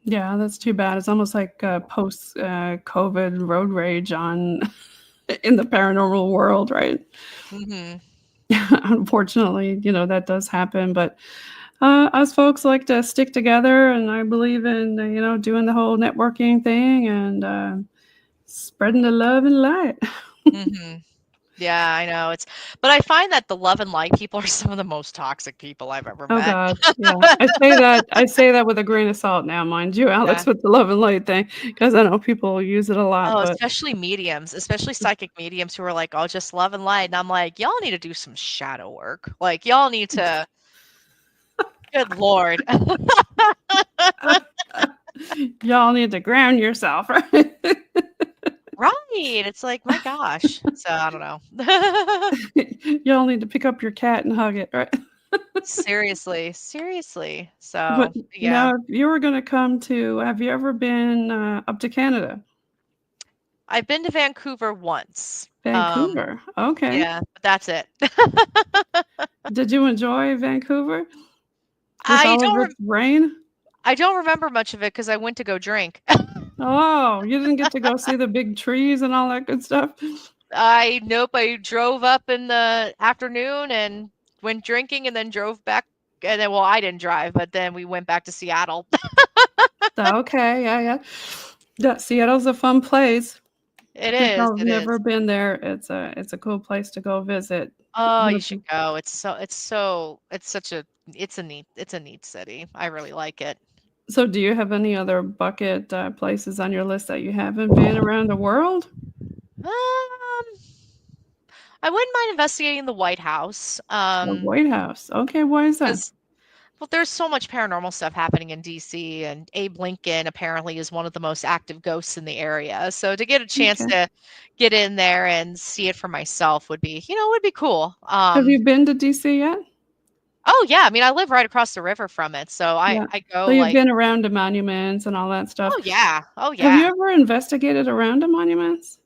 Yeah, that's too bad. It's almost like post COVID road rage on in the paranormal world, right? mhm. Unfortunately, that does happen. But us folks like to stick together, and I believe in doing the whole networking thing and spreading the love and light. Mhm. Yeah, I know. But I find that the love and light people are some of the most toxic people I've ever Oh met. God, yeah. I say that with a grain of salt now, mind you, Yeah. Alex, with the love and light thing, because I know people use it a lot, Oh, but especially mediums, especially psychic mediums who are like, "Oh, just love and light." And I'm like, "Y'all need to do some shadow work. Like, y'all need to good lord." y'all need to ground yourself, right? Right. It's like, my gosh. So, I don't know. Y'all need to pick up your cat and hug it, right? Seriously, seriously. But So, yeah. now, if you were gonna come to, have you ever been up to Canada? I've been to Vancouver once. Vancouver. Okay. Yeah, but that's it. Did you enjoy Vancouver with I all of don't its rain? I don't remember much of it because I went to go drink. Oh, you didn't get to go see the big trees and all that good stuff? Nope, I drove up in the afternoon and went drinking and then drove back. And then, well, I didn't drive, but then we went back to Seattle. Okay, yeah, yeah. Yeah, Seattle's a fun place. It If is, y'all it never is. been there, it's a cool place to go visit. Oh, you What should go. It's a neat city. I really like it. So do you have any other bucket, places on your list that you haven't been around the world? Um, I wouldn't mind investigating the White House. The White House. Okay, why is that? Because Well, there's so much paranormal stuff happening in DC, and Abe Lincoln apparently is one of the most active ghosts in the area. So to get a chance Okay. to get in there and see it for myself would be cool. Have you been to DC yet? Oh yeah, I mean I live right across the river from it, so I Yeah. I So go you've like, been around the monuments and all that stuff. oh yeah, oh Have you yeah. ever investigated around the monuments?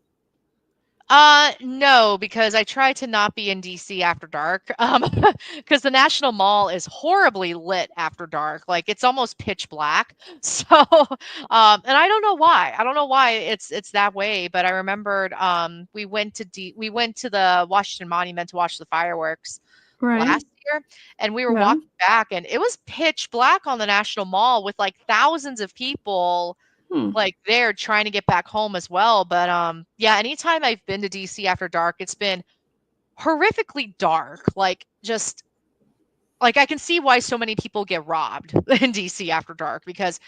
No, because I try to not be in DC after dark. Because the National Mall is horribly lit after dark. Like it's almost pitch black. So, and I don't know why. I don't know why it's that way. But I remembered, we went to the Washington Monument to watch the fireworks Right. last year, and we were Yeah. walking back, and it was pitch black on the National Mall with like thousands of people Hmm. like they're trying to get back home as well. But yeah, anytime I've been to DC after dark, it's been horrifically dark. Like just like I can see why so many people get robbed in DC after dark because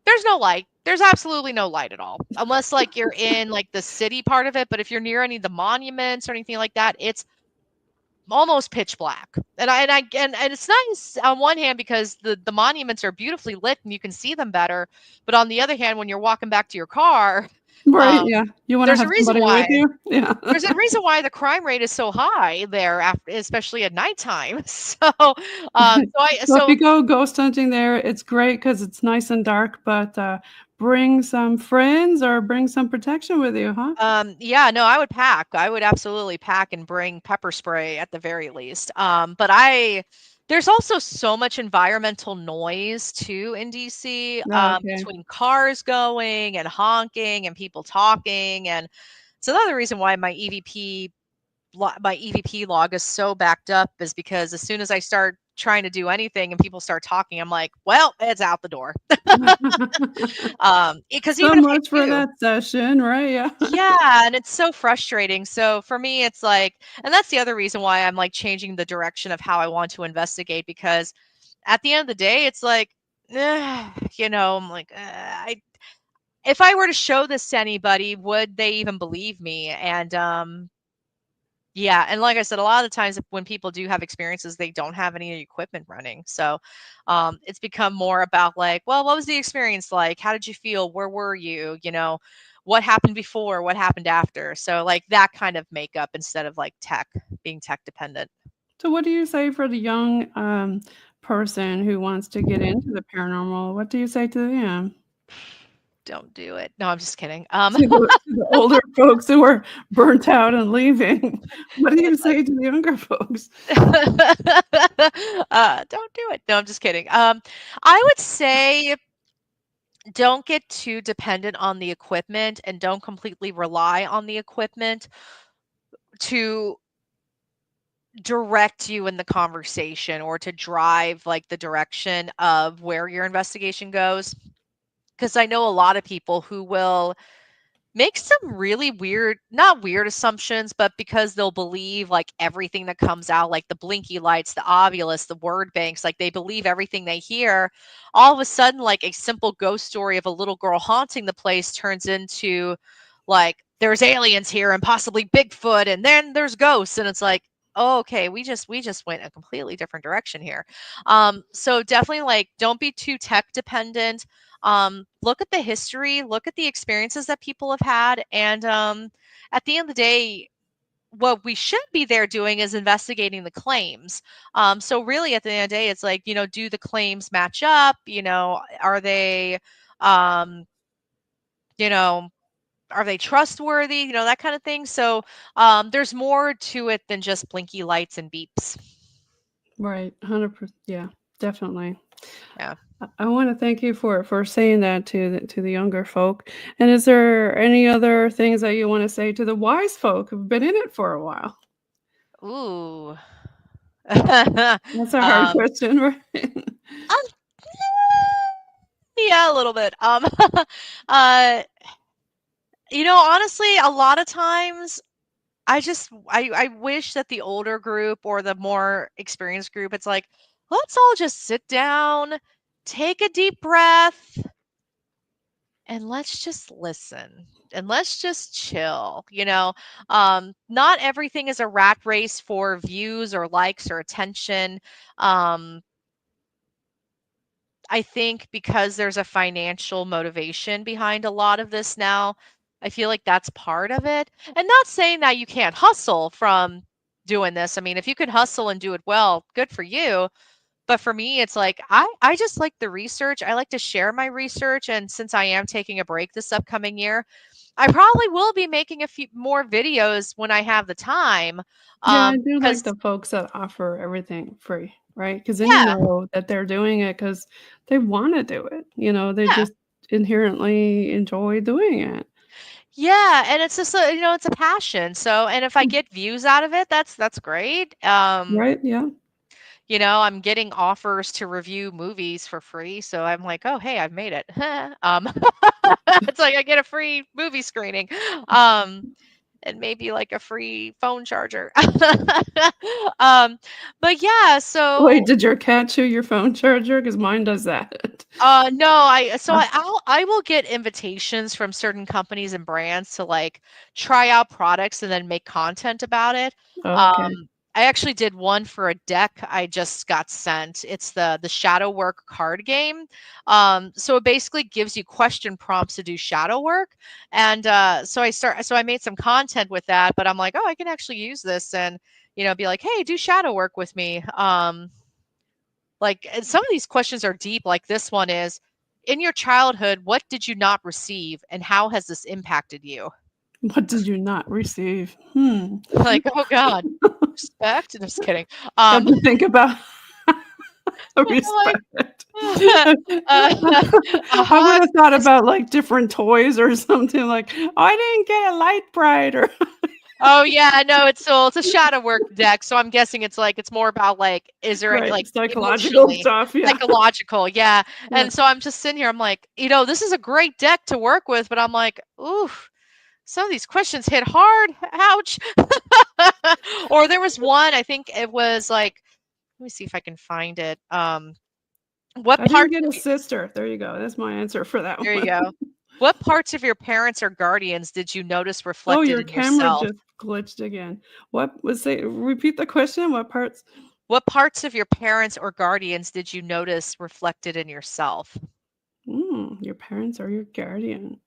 there's no light. There's absolutely no light at all. Unless like you're in like the city part of it, but if you're near any of the monuments or anything like that, it's almost pitch black. And it's nice on one hand because the monuments are beautifully lit and you can see them better. But on the other hand, when you're walking back to your car, Right, um, yeah. You wanna there's a have reason somebody with why. you? Yeah. There's a reason why the crime rate is so high there, after, especially at nighttime. So So if so you go ghost hunting there, it's great because it's nice and dark, but, bring some friends or bring some protection with you, huh? Yeah, no, I would pack. I would absolutely pack and bring pepper spray at the very least. But there's also so much environmental noise too in DC, Okay. between cars going and honking and people talking. And it's another reason why my EVP log is so backed up is because as soon as I start trying to do anything and people start talking, I'm like, well, it's out the door. Because So even if I much for do, that session, right? Yeah. yeah, and it's so frustrating. So for me, it's like, and that's the other reason why I'm like changing the direction of how I want to investigate because at the end of the day, it's like, I'm like, if I were to show this to anybody, would they even believe me? And yeah, and like I said, a lot of the times when people do have experiences, they don't have any equipment running. So it's become more about like, well, what was the experience like? How did you feel? Where were you? What happened before? What happened after? So like that kind of makeup instead of like being tech dependent. So what do you say for the young person who wants to get into the paranormal? What do you say to them? Don't do it. No, I'm just kidding. To the older folks who are burnt out and leaving, what do you It's like, say to the younger folks? don't do it. No, I'm just kidding. I would say don't get too dependent on the equipment and don't completely rely on the equipment to direct you in the conversation or to drive like the direction of where your investigation goes. Because I know a lot of people who will make some really weird, not weird assumptions, but because they'll believe like everything that comes out, like the blinky lights, the ovulus, the word banks, like they believe everything they hear. All of a sudden, like a simple ghost story of a little girl haunting the place turns into like there's aliens here and possibly Bigfoot, and then there's ghosts, and it's like, oh, okay, we just went a completely different direction here. So definitely like don't be too tech dependent. Look at the history, look at the experiences that people have had, and at the end of the day, what we should be there doing is investigating the claims. So really, at the end of the day, it's like, do the claims match up? Are they, um, you know, are they trustworthy? That kind of thing. So there's more to it than just blinky lights and beeps. Right, 100%. Yeah, definitely. Yeah. I want to thank you for saying that to the younger folk. And is there any other things that you want to say to the wise folk who've been in it for a while? Ooh. That's a hard um, question, right? um, yeah, a little bit. Uh, honestly, a lot of times I wish that the older group or the more experienced group, it's like, let's all just sit down, take a deep breath, and let's just listen and let's just chill. Not everything is a rat race for views or likes or attention. um I think because there's a financial motivation behind a lot of this now, I feel like that's part of it. And not saying that you can't hustle from doing this. I mean, if you can hustle and do it well, good for you. But for me, it's like I just like the research. I like to share my research. And since I am taking a break this upcoming year, I probably will be making a few more videos when I have the time. Yeah, I do like Because the folks that offer everything free, right? Because then you yeah, know that they're doing it because they wanna do it, they yeah. just inherently enjoy doing it. Yeah, and it's just it's a passion. So, and if I Mm, get views out of it, that's great. right, yeah. I'm getting offers to review movies for free, so I'm like, "Oh, hey, I've made it." It's like I get a free movie screening. Um, and maybe like a free phone charger. Um, but yeah, Wait, so did your cat chew your phone charger? Because mine does that. no, Uh, I will get invitations from certain companies and brands to like try out products and then make content about it. okay. Um, I actually did one for a deck I just got sent. It's the shadow work card game. So it basically gives you question prompts to do shadow work. And so I made some content with that, but I'm like, oh, I can actually use this and be like, hey, do shadow work with me. Like, and some of these questions are deep, like this one is, In your childhood, what did you not receive, and how has this impacted you? What did you not receive? Like, oh God, respect? Just kidding. Have to think about Like, respect. uh, a I would hug. have thought about like different toys or something like, oh, I didn't get a light bright or Oh yeah, no, it's a shadow work deck, so I'm guessing it's more about like, is there any right, like psychological emotionally, stuff. Yeah. psychological, yeah. Yeah. And so I'm just sitting here, I'm like, this is a great deck to work with, but I'm like, ooh, some of these questions hit hard. Ouch. Or there was one, I think it was like, let me see if I can find it. What I didn't parts get of a sister. There you go. That's my answer for that there you one. go. What parts of your parents or guardians did you notice Oh, reflected your in camera yourself? just glitched again. What was say repeat the question? What parts? What parts of your parents or guardians did you notice reflected in yourself? Your parents or your guardian.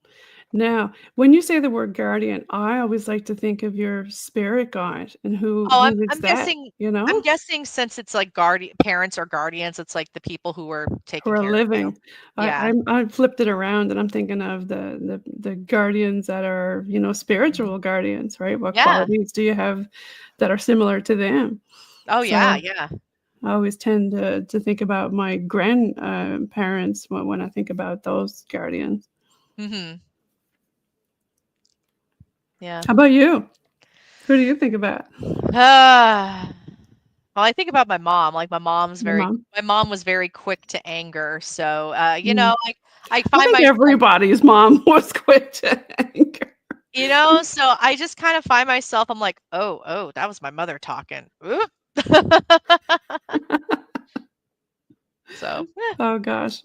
Now, when you say the word guardian, I always like to think of your spirit guide and Oh, who is that, you I'm know? guessing since it's like guardian parents or guardians, it's like the people who were Who taking are care of you. living. Yeah. I flipped it around and I'm thinking of the guardians that are, Mhm. spiritual guardians, right? What Yeah. qualities do you have that are similar to them? Oh, yeah, So yeah. I always tend to think about my parents when I think about those guardians. Mhm. Yeah. How about you? Who do you think about? Well, I think about my mom, like, Your mom? my mom was very quick to anger, so, Mm. I I find think myself, everybody's mom was quick to anger. so I just kind of find myself, I'm like, "Oh, oh, that was my mother talking. Oop." So, Oh gosh.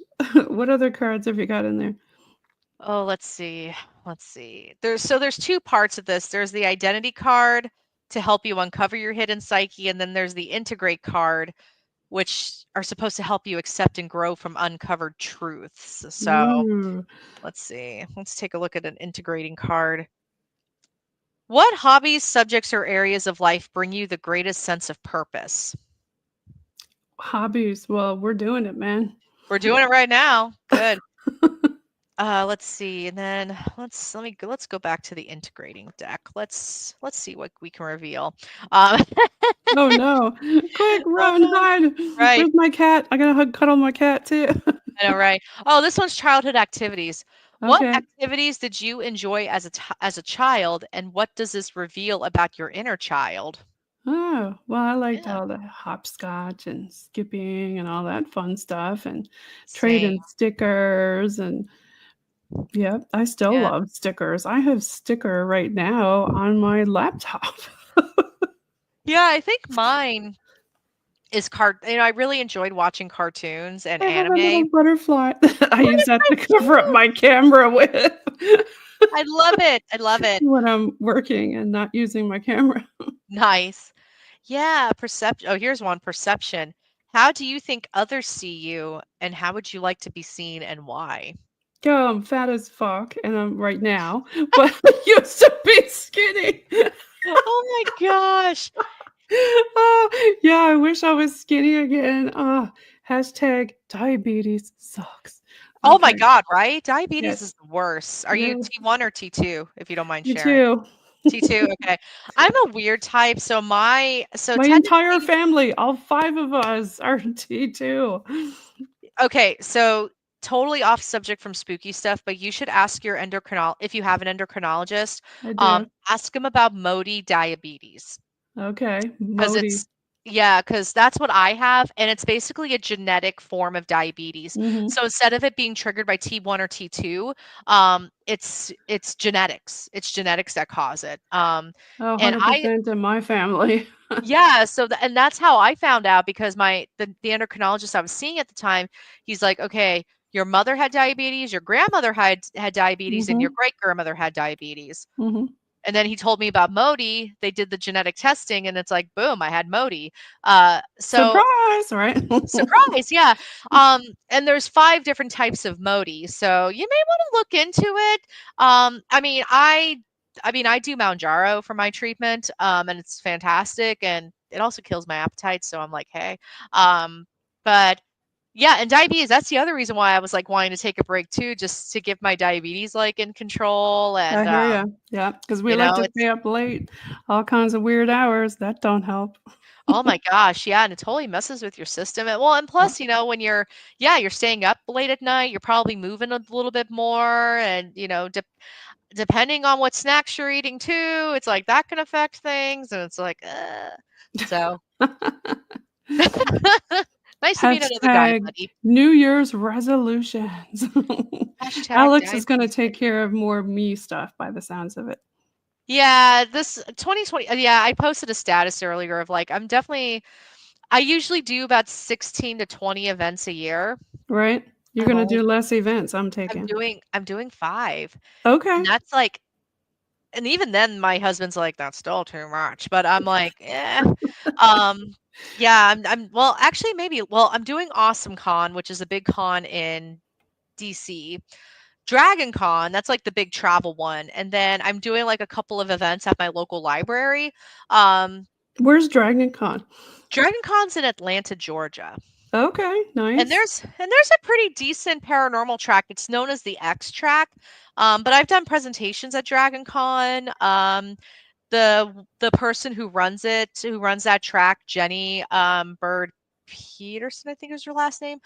What other cards have you got in there? oh, let's see. Let's see. There's two parts of this. There's the identity card to help you uncover your hidden psyche, and then there's the integrate card, which are supposed to help you accept and grow from uncovered truths. So Ooh. let's see. Let's take a look at an integrating card. What hobbies, subjects, or areas of life bring you the greatest sense of purpose? Hobbies. Well, we're doing it, man. We're doing it right now. Good. Let's see, and then let's go back to the integrating deck. Let's see what we can reveal. Um, Oh no. Quick, run, oh, hide. right, Where's my cat? I gotta cuddle my cat too. I know, right. Oh, this one's childhood activities. What Okay. activities did you enjoy as a child, and what does this reveal about your inner child? Oh, well, I liked Yeah, all the hopscotch and skipping and all that fun stuff and same. trading stickers and yeah, I still Yeah. love stickers. I have sticker right now on my laptop. Yeah, I think mine is I really enjoyed watching cartoons and I have a little anime. butterfly I Oh, use that's that so to cover up cute. my camera with I love it. I love it. when I'm working and not using my camera. Nice. Yeah, perception. Oh, here's one, perception. How do you think others see you, and how would you like to be seen and why? Yo, I'm fat as fuck and I'm right now, but I used to be skinny. Oh my gosh. Oh, yeah, I wish I was skinny again. Hashtag diabetes sucks. Oh my Okay. God, right? Diabetes is Yes. the worst. Are you Yes. T1 or T2, if you don't mind You sharing? too. T2, okay. I'm a weird type, so My entire technically, family, all 5 of us are T2. okay, so totally off subject from spooky stuff, but you should ask your if you have an endocrinologist, I do. ask them about MODY diabetes. Okay. 'Cause Modi. it's Yeah, 'cause that's what I have, and it's basically a genetic form of diabetes. Mhm. So instead of it being triggered by T1 or T2, it's genetics. It's genetics that cause it. Oh, And I 100% in my family. Yeah, and that's how I found out because the endocrinologist I was seeing at the time, he's like, "Okay, your mother had diabetes, your grandmother had diabetes, and your Mhm. great-grandmother had diabetes." Mhm. And then he told me about MODY. They did the genetic testing, and it's like, boom, I had MODY. So Surprise, right? surprise, yeah. And there's 5 different types of MODY, so you may want to look into it. I do Mounjaro for my treatment, and it's fantastic, and it also kills my appetite. So I'm like, hey, but Yeah, and diabetes, that's the other reason why I was like wanting to take a break too, just to get my diabetes like in control. I And hear you. Yeah, because we you like know, to it's stay up late, all kinds of weird hours. That don't help. oh my gosh, yeah, and it totally messes with your system. And well, and Yeah. plus, when you're staying up late at night, you're probably moving a little bit more, and depending on what snacks you're eating too, it's like that can affect things, and it's like, so nice to meet another guy Hashtag buddy. New Year's resolutions. Hashtag Alex is gonna diabetes. take care of more me stuff by the sounds of it, Yeah, this 2020, yeah, I posted a status earlier of like, I usually do about 16 to 20 events a year. right? You're I'm gonna only do less events, I'm I'm taking. doing I'm doing 5. And Okay. that's like, and even then my husband's like, that's still too much. But I'm like, Um, yeah, well, actually maybe, well, I'm doing Awesome Con, which is a big con in DC. Dragon Con, that's like the big travel one. And then I'm doing like a couple of events at my local library. Um, Where's Dragon Con? Dragon Con's in Atlanta, Georgia. Okay, And nice. there's a pretty decent paranormal track. It's known as the X track. But I've done presentations at Dragon Con. The person who runs that track, Jenny Bird Peterson, I think is her last name.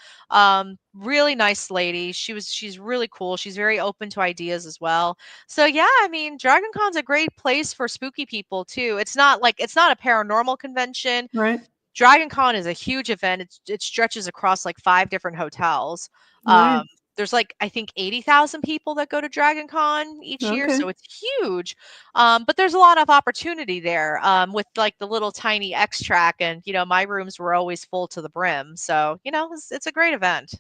Really nice lady. She's really cool. She's very open to ideas as well. So yeah, I mean, Dragon Con's a great place for spooky people too. It's not a paranormal convention. Right, Dragon Con is a huge event. It stretches across like 5 different hotels. nice. There's like, I think 80,000 people that go to Dragon Con each year, Okay. so it's huge. But there's a lot of opportunity there, with like the little tiny X track, and my rooms were always full to the brim. So, it's a great event.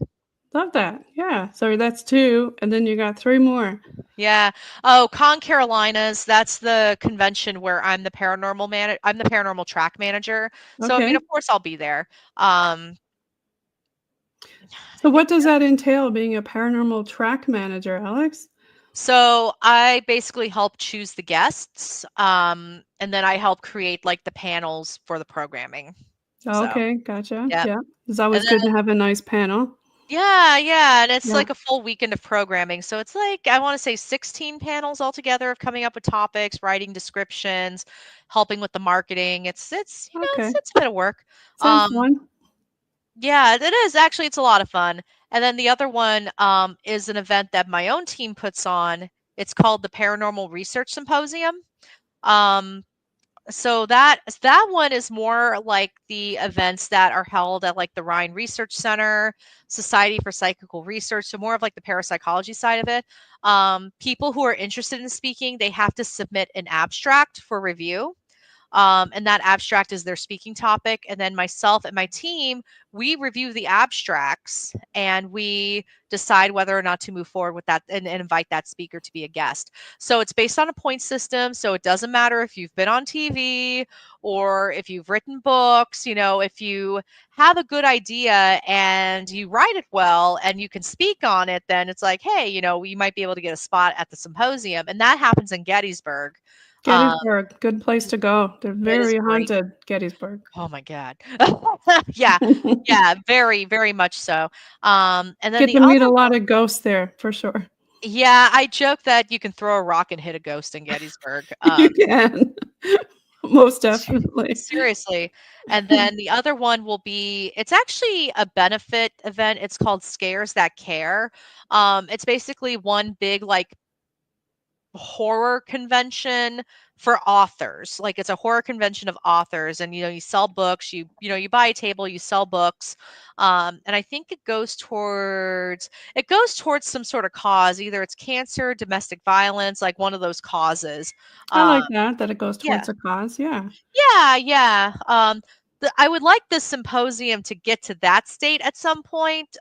Love that. Yeah, so that's 2, and then you got 3 more. Yeah. Oh, Con Carolinas, that's the convention where I'm the paranormal track manager. So, I mean, Okay. of course I'll be there. Um, So what does that entail being a paranormal track manager, Alex? So I basically help choose the guests, and then I help create like the panels for the programming. So, Okay, gotcha. yeah. Yeah. It's And always good to then have a nice panel. yeah, and it's Yeah. like a full weekend of programming. So it's like, I want to say 16 panels altogether of coming up with topics, writing descriptions, helping with the marketing. Okay. It's a bit of work. Sounds Um, fun. yeah, it is actually, it's a lot of fun. And then the other one is an event that my own team puts on. It's called the Paranormal Research Symposium. Um, so that one is more like the events that are held at like the Rhine Research Center, Society for Psychical Research, so more of like the parapsychology side of it. People who are interested in speaking, they have to submit an abstract for review. And that abstract is their speaking topic. And then myself and my team, we review the abstracts and we decide whether or not to move forward with that, and invite that speaker to be a guest. So it's based on a point system. So it doesn't matter if you've been on TV or if you've written books, if you have a good idea and you write it well and you can speak on it, then it's like, hey, you might be able to get a spot at the symposium. And that happens in Gettysburg. Um, Gettysburg, good place to go. They're it is very great. haunted, Gettysburg. Oh my god. Yeah, yeah, very, very much so. And then Get the to other meet a one, lot of ghosts there for sure. yeah, I joke that you can throw a rock and hit a ghost in Gettysburg. You can. Most Se definitely. seriously. And then the other one will be, it's actually a benefit event. It's called Scares That Care. It's basically one big, like, horror convention for authors. Like, it's a horror convention of authors, and you sell books, you buy a table, you sell books. And I think it goes towards some sort of cause, either it's cancer, domestic violence, like one of those causes. I Um like that it goes yeah. towards a cause, yeah. Yeah. I would like the symposium to get to that state at some point.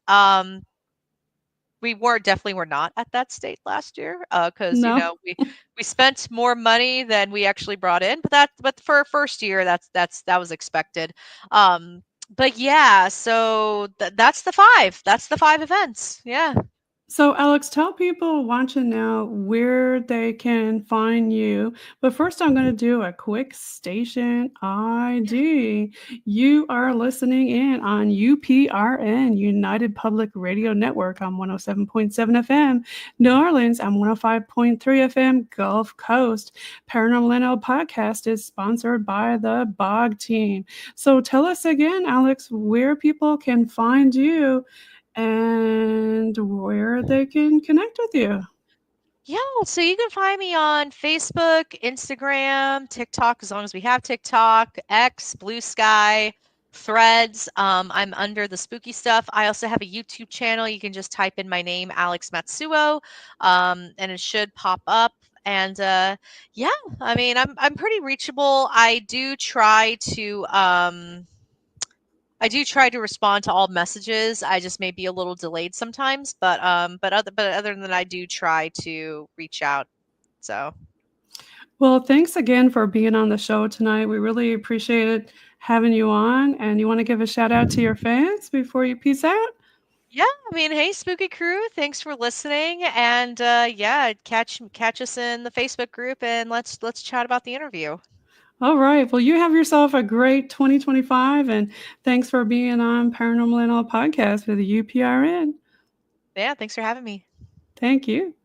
We were not at that state last year, because No? we spent more money than we actually brought in, but for a first year, that was expected. But yeah, so that's the 5 events. Yeah. So, Alex, tell people watching now where they can find you. But first, I'm going to do a quick station ID. You are listening in on UPRN, United Public Radio Network, on 107.7 FM, New Orleans on 105.3 FM, Gulf Coast. Paranormal NL podcast is sponsored by the BOG team. So, tell us again, Alex, where people can find you and where they can connect with you. Yeah, so you can find me on Facebook, Instagram, TikTok, as long as we have TikTok, X, Blue Sky, Threads. I'm under the spooky stuff. I also have a YouTube channel. You can just type in my name, Alex Matsuo, and it should pop up. And yeah, I mean, I'm pretty reachable. I do try to respond to all messages. I just may be a little delayed sometimes, but other than that, I do try to reach out. So Well, thanks again for being on the show tonight. We really appreciated having you on. And you want to give a shout out to your fans before you peace out? yeah, I mean, hey, spooky crew, thanks for listening, and yeah, catch us in the Facebook group, and let's chat about the interview. All right. Well, you have yourself a great 2025. And thanks for being on Paranormal NL podcast with the UPRN. Yeah, thanks for having me. Thank you.